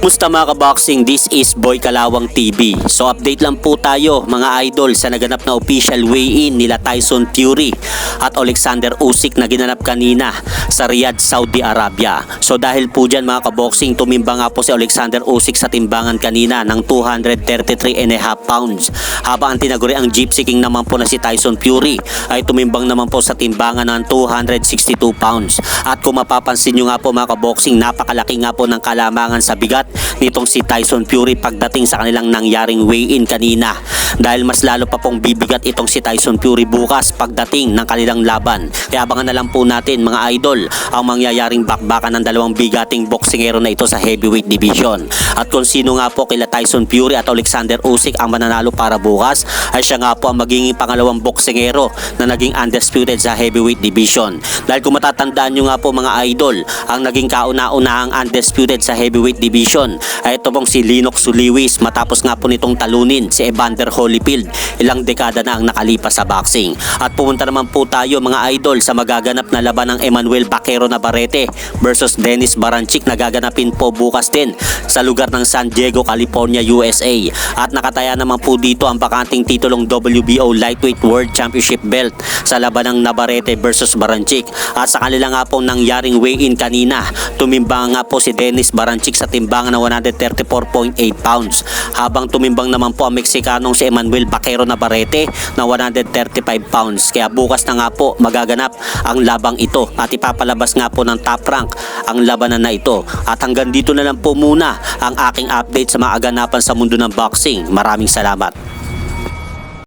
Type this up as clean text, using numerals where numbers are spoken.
Musta mga kaboxing, this is Boy Kalawang TV. So update lang po tayo mga idol sa naganap na official weigh-in nila Tyson Fury at Alexander Usyk na ginanap kanina sa Riyadh, Saudi Arabia. So dahil po dyan mga kaboxing, tumimba nga po si Alexander Usyk sa timbangan kanina ng 233.5 pounds. Habang ang tinaguri ang Gypsy King naman po na si Tyson Fury ay tumimbang naman po sa timbangan ng 262 pounds. At kung mapapansin nyo nga po mga kaboxing, napakalaki nga po ng kalamangan sa bigat nitong si Tyson Fury pagdating sa kanilang nangyaring weigh-in kanina, dahil mas lalo pa pong bibigat itong si Tyson Fury bukas pagdating ng kanilang laban. Kaya abangan na lang po natin mga idol ang mangyayaring bakbakan ng dalawang bigating boksingero na ito sa heavyweight division. At kung sino nga po kila Tyson Fury at Alexander Usyk ang mananalo para bukas, ay siya nga po ang magiging pangalawang boksingero na naging undisputed sa heavyweight division. Dahil kung matatandaan nyo nga po mga idol, ang naging kauna-unahang undisputed sa heavyweight division ay ito pong si Lennox Lewis, matapos nga po nitong talunin si Evander Holyfield ilang dekada na ang nakalipas sa boxing. At pumunta naman po tayo mga idol sa magaganap na laban ng Emmanuel Baquero Navarrete versus Dennis Baranchyk na gaganapin po bukas din sa lugar ng San Diego, California, USA. At nakataya naman po dito ang bakanting titulong WBO Lightweight World Championship belt sa laban ng Navarrete versus Baranchyk. At sa kanila nga po nangyaring weigh-in kanina, tumimbang nga po si Dennis Baranchyk sa timbangan ng 134.8 pounds, habang tumimbang naman po ang Mexicanong si Emmanuel Baquero Navarrete na 135 pounds. Kaya bukas na nga po magaganap ang labang ito at ipapalabas nga po ng Top Rank ang labanan na ito. At hanggang dito na lang po muna ang aking update sa mga aganapan sa mundo ng boxing. Maraming salamat.